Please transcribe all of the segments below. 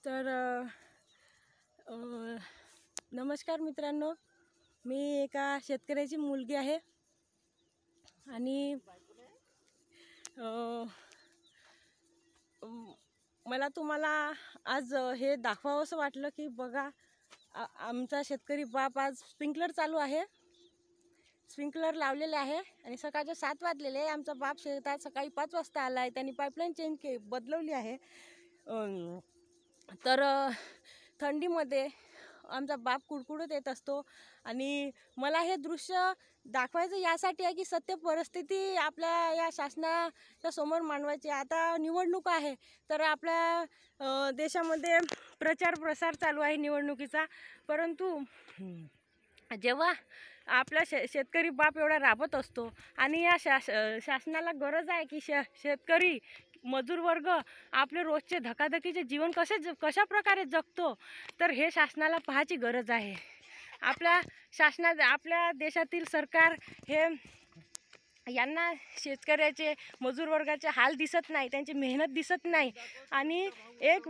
तर नमस्कार मित्रांनो, मी एका शेतकऱ्याची मुलगी आहे आणि मला तुम्हाला आज हे दाखवावंसं वाटलं की बघा, आमचा शेतकरी बाप आज स्प्रिंकलर चालू आहे. स्प्रिंकलर लावलेले आहे आणि सकाळचे 7 वाजलेले आहे. आमचा बाप शेतात सकाळी 5 वाजता आला आहे. त्यांनी पाईपलाईन बदलवली आहे. तर थंडीमध्ये आमचा बाप कुडकुडत येत असतो आणि मला हे दृश्य दाखवायचं यासाठी आहे की सत्य परिस्थिती आपल्या या शासनाच्या समोर मांडवायची. आता निवडणूक आहे, तर आपल्या देशामध्ये प्रचार प्रसार चालू आहे निवडणुकीचा. परंतु जेव्हा आपला शेतकरी बाप एवढा राबत असतो आणि या शासनाला गरज आहे की शेतकरी मजूर वर्ग आपले रोजचे धकाधकीचे जीवन कशा प्रकारे जगतो, तर हे शासनाला पाहायची गरज आहे. आपल्या देशातील सरकार हे यांना शेतकऱ्याचे मजूर वर्गाचे हाल दिसत नाही, त्यांची मेहनत दिसत नाही. आणि एक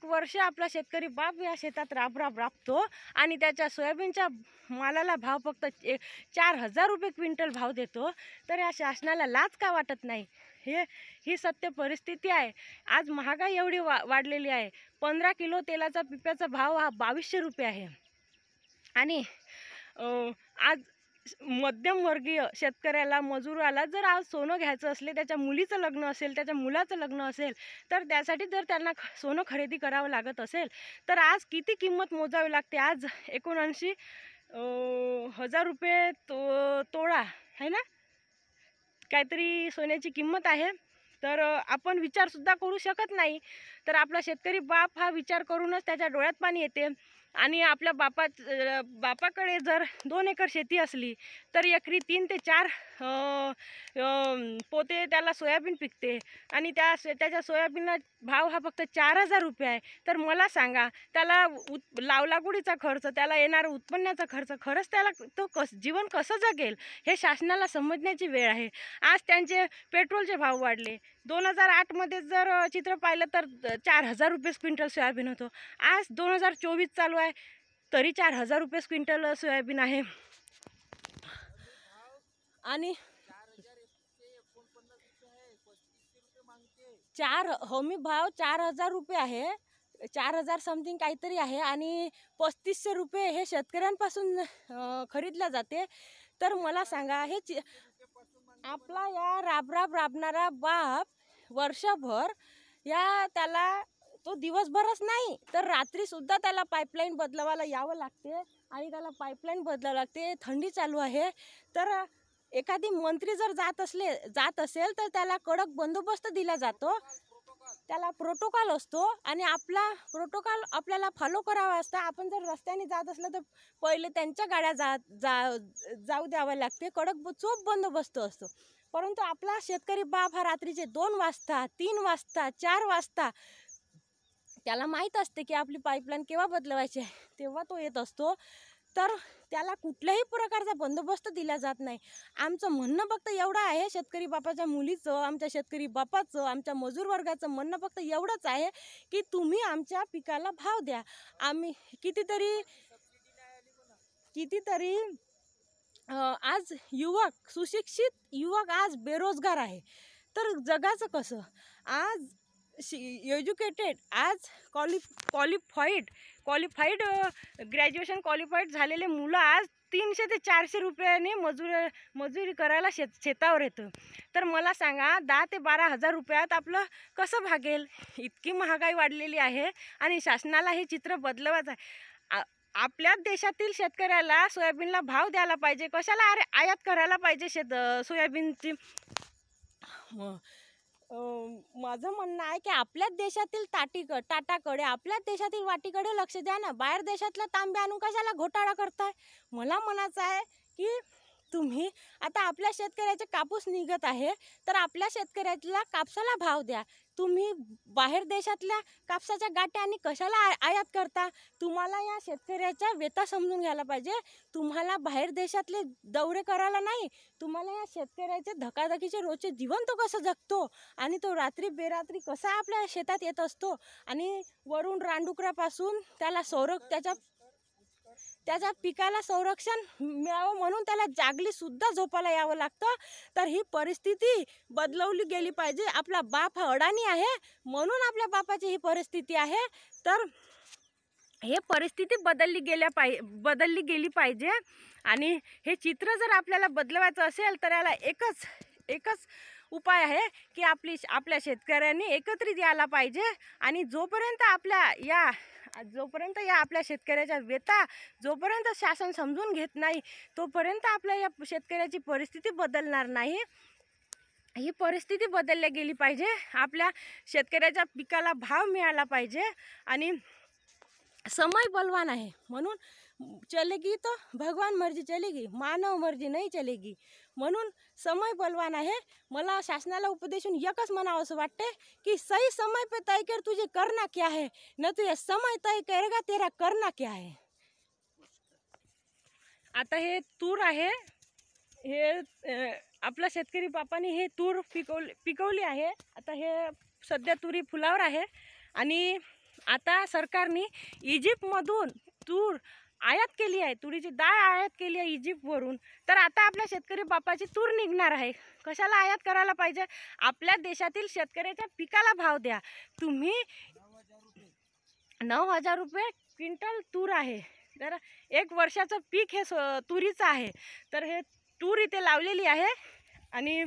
वर्ष आपला शेतकरी बाप या शेतात राबतो आणि त्याच्या सोयाबीनच्या मालाला भाव फक्त 4,000 रुपये क्विंटल भाव देतो. तर या शासनाला लाज का वाटत नाही? ही सत्य परिस्थिती आहे. आज महागाई एवढी वाढलेली आहे. 15 किलो तेलाचा पिप्याचा भाव हा 2200 रुपये आहे. आणि आज मध्यमवर्गीय शेतकऱ्याला, मजुराला जर आज सोनं घ्यायचं असले, त्याच्या मुलीचं लग्न असेल, त्याच्या मुलाचं लग्न असेल, तर त्यासाठी जर त्यांना सोनं खरेदी करावं लागत असेल, तर आज किती किंमत मोजावी लागते? आज 79,000 रुपये तोळा आहे ना, काहीतरी सोन्याची किंमत आहे. तर आपण विचारसुद्धा करू शकत नाही. तर आपला शेतकरी बाप हा विचार करूनच त्याच्या डोळ्यात पाणी येते. आणि आपल्या बापाकडे जर 2 एकर शेती असली, तर एकरी 3 ते 4 पोते त्याला सोयाबीन पिकते आणि त्याच्या सोयाबीनला भाव हा फक्त 4,000 रुपये आहे. तर मला सांगा, त्याला लागवडीचा खर्च, त्याला येणारा उत्पन्नाचा खर्च, खरंच त्याला जीवन कसं जगेल हे शासनाला समजण्याची वेळ आहे. आज त्यांचे पेट्रोलचे भाव वाढले. 2008 जर चित्र पाहिलं तर 4,000 रुपये क्विंटल सोयाबीन होतं. आज 2024 चालू आहे, तरी 4,000 रुपये क्विंटल सोयाबीन आहे. आणि हमी भाव 4,000 रुपये आहे, 4,000 समथिंग काहीतरी आहे. आणि 3,500 रुपये हे शेतकऱ्यांपासून खरीदल्या जाते. तर मला सांगा, हे आपला या राबणारा बाप वर्षभर त्याला तो दिवसभरच नाही तर रात्रीसुद्धा त्याला पाईपलाईन बदलवायला यावं लागते आणि त्याला पाईपलाईन बदलावं लागते. थंडी चालू आहे, तर एखादी मंत्री जर जात असेल तर त्याला कडक बंदोबस्त दिला जातो. त्याला प्रोटोकॉल असतो आणि आपला प्रोटोकॉल आपल्याला फॉलो करावा असतं. आपण जर रस्त्याने जात असलं तर पहिले त्यांच्या गाड्या जाऊ द्याव्या लागते. चोख बंदोबस्त असतो. परंतु आपला शेतकरी बाप हा रात्रीचे 2 वाजता, 3 वाजता, 4 वाजता त्याला माहीत असते की आपली पाईपलाईन केव्हा बदलवायची आहे, तेव्हा तो येत असतो. तर त्याला कुठल्याही प्रकारचा बंदोबस्त दिला जात नाही. आमचं म्हणणं फक्त एवढं आहे, शेतकरी बापाच्या मुलीचं, आमच्या शेतकरी बापाचं, आमच्या मजूर वर्गाचं म्हणणं फक्त एवढंच आहे की तुम्ही आमच्या पिकाला भाव द्या. आम्ही कितीतरी आज सुशिक्षित युवक आज बेरोजगार आहे. तर जगाचं कसं? आज एज्युकेटेड, आज क्वालिफाईड ग्रॅज्युएशन क्वालिफाईड झालेले मुलं आज 300 ते 400 रुपयाने मजुरी करायला शेतावर येतं. तर मला सांगा, 10 ते 12,000 रुपयात आपलं कसं भागेल? इतकी महागाई वाढलेली आहे आणि शासनाला हे चित्र बदलवायचं आहे. आपल्याच देशातील शेतकऱ्याला सोयाबीनला भाव द्यायला पाहिजे. कशाला आयात करायला पाहिजे सोयाबीनची? माझं म्हणणं आहे की आपल्याच देशातील टाटाकडे, आपल्याच देशातील वाटीकडे लक्ष द्या ना. बाहेर देशातला तांबे आणून कशाला घोटाळा करताय? मला म्हणायचं आहे की तुम्ही आता आपल्या शेतकऱ्याचे कापूस निघत आहे, तर आपल्या शेतकऱ्याला कापसाला भाव द्या. तुम्ही बाहेर देशातल्या कापसाच्या गाठ्या आणि कशाला आयात करता? तुम्हाला या शेतकऱ्याच्या व्यथा समजून घ्यायला पाहिजे. तुम्हाला बाहेर देशातले दौरे करायला नाही, तुम्हाला या शेतकऱ्याचे धकाधकीचे रोजचे जीवन तो कसं जगतो आणि तो रात्री बेरात्री कसा आपल्या शेतात येत असतो आणि वरून रानडुकरापासून त्याला त्याच्या पिकाला संरक्षण मिळावं म्हणून त्याला जागली सुद्धा झोपायला यावं लागतं. तर ही परिस्थिती बदलवली गेली पाहिजे. आपला बाप हा अडाणी आहे म्हणून आपल्या बापाची ही परिस्थिती आहे. तर हे परिस्थिती बदलली गेली पाहिजे. आणि हे चित्र जर आपल्याला बदलवायचं असेल तर याला एकच उपाय आहे की आपल्या शेतकऱ्यांनी एकत्रित यायला पाहिजे. आणि जोपर्यंत या आपल्या शेतकऱ्याच्या व्यथा जोपर्यंत शासन समजून घेत नाही, तोपर्यंत आपल्या या शेतकऱ्याची परिस्थिती बदलणार नाही. ही परिस्थिती बदलली गेली पाहिजे. आपल्या शेतकऱ्याच्या पिकाला भाव मिळाला पाहिजे. आणि समय बलवान आहे म्हणून चलेगी तो भगवान मर्जी चलेगी, मानव मर्जी नाही चलेगी. म्हणून समय बलवान आहे. मला शासनाला उपदेशून एकच म्हणावं असं वाटते की सही समय पे तय कर तुझे करना क्या है, न तू ये समय तय करेगा तेरा करना क्या है. आता हे तूर आहे, हे आपल्या शेतकरी बापाने हे तूर पिकवली आहे. आता हे सध्या तुरी फुलावर आहे आणि आता सरकारने इजिप्तमधून तूर आयात केली आहे, तुरीची डाळ आयात केली आहे इजिप्तवरून. तर आता आपल्या शेतकरी बापाची तूर निघणार आहे. कशाला आयात करायला पाहिजे? आपल्या देशातील शेतकऱ्याच्या पिकाला भाव द्या. तुम्ही 9,000 रुपये क्विंटल तूर आहे. तर 1 वर्षाचं पीक हे तुरीचं आहे. तर हे तूर इथे लावलेली आहे आणि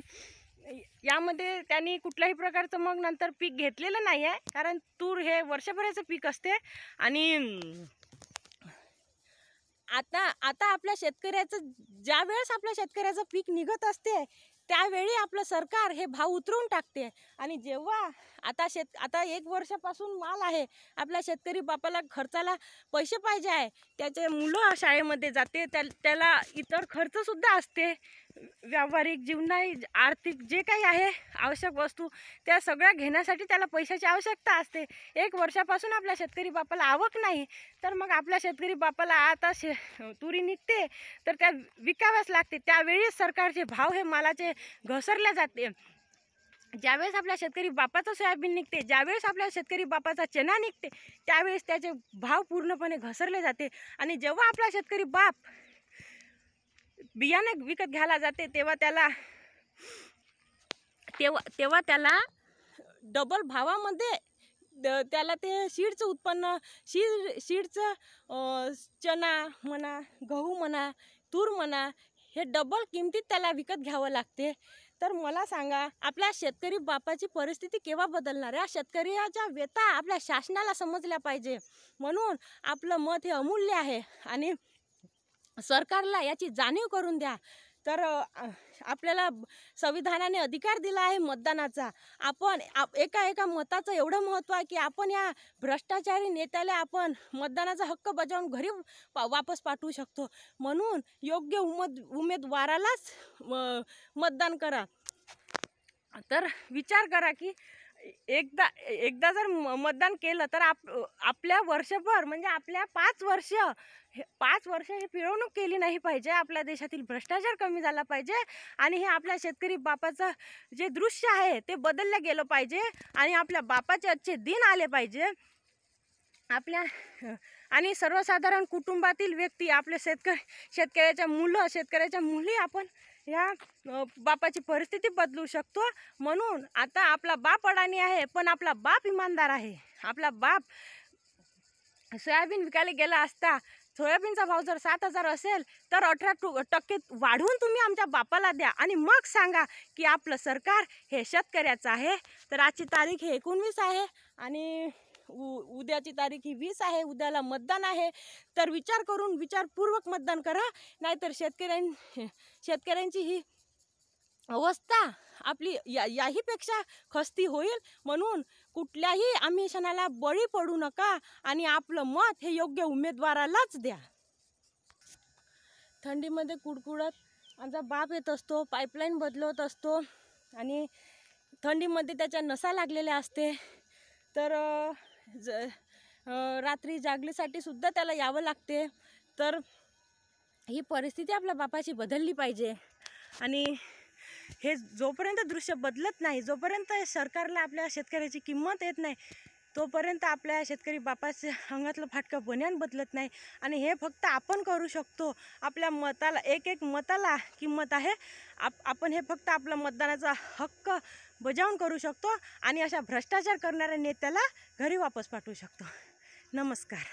यामध्ये त्यांनी कुठल्याही प्रकारचं मग नंतर पीक घेतलेलं नाही आहे, कारण तूर हे वर्षभराचं पीक असते. आणि आता आपल्या शेतकऱ्याचं ज्यावेळेस आपल्या शेतकऱ्याचं पीक निघत असते त्यावेळी आपलं सरकार हे भाव उतरवून टाकते. आणि जेव्हा आता 1 वर्षापासून माल आहे, आपल्या शेतकरी बापाला खर्चाला पैसे पाहिजे आहे, त्याचे मुलं शाळेमध्ये जाते, त्याला इतर खर्चसुद्धा असते, व्यावहारिक जीवनाही आर्थिक जे काही आहे आवश्यक वस्तू त्या सगळ्या घेण्यासाठी त्याला पैशाची आवश्यकता असते. 1 वर्षापासून आपल्या शेतकरी बापाला आवक नाही, तर मग आपल्या शेतकरी बापाला आता तुरी निघते तर त्या विकाव्याच लागते. त्यावेळी सरकारचे भाव हे मालाचे घसरले जाते. ज्यावेळेस आपल्या शेतकरी बापाचं सोयाबीन निघते, ज्यावेळेस आपल्या शेतकरी बापाचा चना निघते, त्यावेळेस त्याचे भाव पूर्णपणे घसरले जाते. आणि जेव्हा आपला शेतकरी बाप बियाणे विकत घ्यायला जाते तेव्हा त्याला डबल भावामध्ये त्याला ते सीडचं उत्पन्न सीडचं चना म्हणा, गहू म्हणा, तूर म्हणा, हे डबल किमतीत त्याला विकत घ्यावं लागते. तर मला सांगा, आपल्या शेतकरी बापाची परिस्थिती केव्हा बदलणार? या शेतकऱ्याच्या व्यथा आपल्या शासनाला समजल्या पाहिजे. म्हणून आपलं मत हे अमूल्य आहे आणि सरकारला याची जाणीव करून द्या. तर आपल्याला संविधानाने अधिकार दिला आहे मतदानाचा. आपण एका मताचं एवढं महत्त्व आहे की आपण या भ्रष्टाचारी नेत्याला आपण मतदानाचा हक्क बजावून घरी वापस पाठवू शकतो. म्हणून योग्य उमेदवारालाच मतदान करा. तर विचार करा की एकदा जर मतदान केलं तर आपल्या वर्षभर म्हणजे आपल्या 5 वर्ष हे पिळवणूक केली नाही पाहिजे. आपल्या देशातील भ्रष्टाचार कमी झाला पाहिजे आणि हे आपल्या शेतकरी बापाचं जे दृश्य आहे ते बदललं गेलं पाहिजे आणि आपल्या बापाचे अच्छे दिन आले पाहिजे. आणि सर्वसाधारण कुटुंबातील व्यक्ती, आपले शेतकऱ्याच्या मुलं, शेतकऱ्याच्या मुली आपण ह्या बापाची परिस्थिती बदलू शकतो. म्हणून आता आपला बाप अडाणी आहे पण आपला बाप इमानदार आहे. आपला बाप सोयाबीन विकायला गेला असता सोयाबीनचा भाव जर 7,000 असेल तर 18% वाढवून तुम्ही आमच्या बापाला द्या आणि मग सांगा की आपलं सरकार हे शेतकऱ्याचं आहे. तर आजची तारीख हे 19 आहे आणि उद्याची तारीख ही 20 आहे. उद्याला मतदान आहे. तर विचारपूर्वक मतदान करा, नाहीतर शेतकऱ्यांची ही अवस्था आपली याहीपेक्षा खस्ती होईल. म्हणून कुठल्याही आमिषाला बळी पडू नका आणि आपलं मत हे योग्य उमेदवारालाच द्या. थंडीमध्ये कुडकुडत आमचा बाप येत असतो, पाईपलाईन बदलवत असतो आणि थंडीमध्ये त्याच्या नसा लागलेल्या असते. तर रात्री जागलीसाठी सुद्धा त्याला यावं लागते. तर ही परिस्थिती आपल्या बापाची बदलली पाहिजे. आणि हे जोपर्यंत दृश्य बदलत नाही, जोपर्यंत सरकारला आपल्या शेतकऱ्याची किंमत येत नाही, तोपर्यंत आपल्या शेतकरी बापाच्या अंगातलं फाटकं बन्यान बदलत नाही. आणि हे फक्त आपण करू शकतो. आपल्या मताला, एक मताला किंमत आहे. आपण हे फक्त आपला मतदानाचा हक्क बजावून करू शकतो आणि अशा भ्रष्टाचार करणाऱ्या नेत्याला घरी वापस पाठवू शकतो. नमस्कार.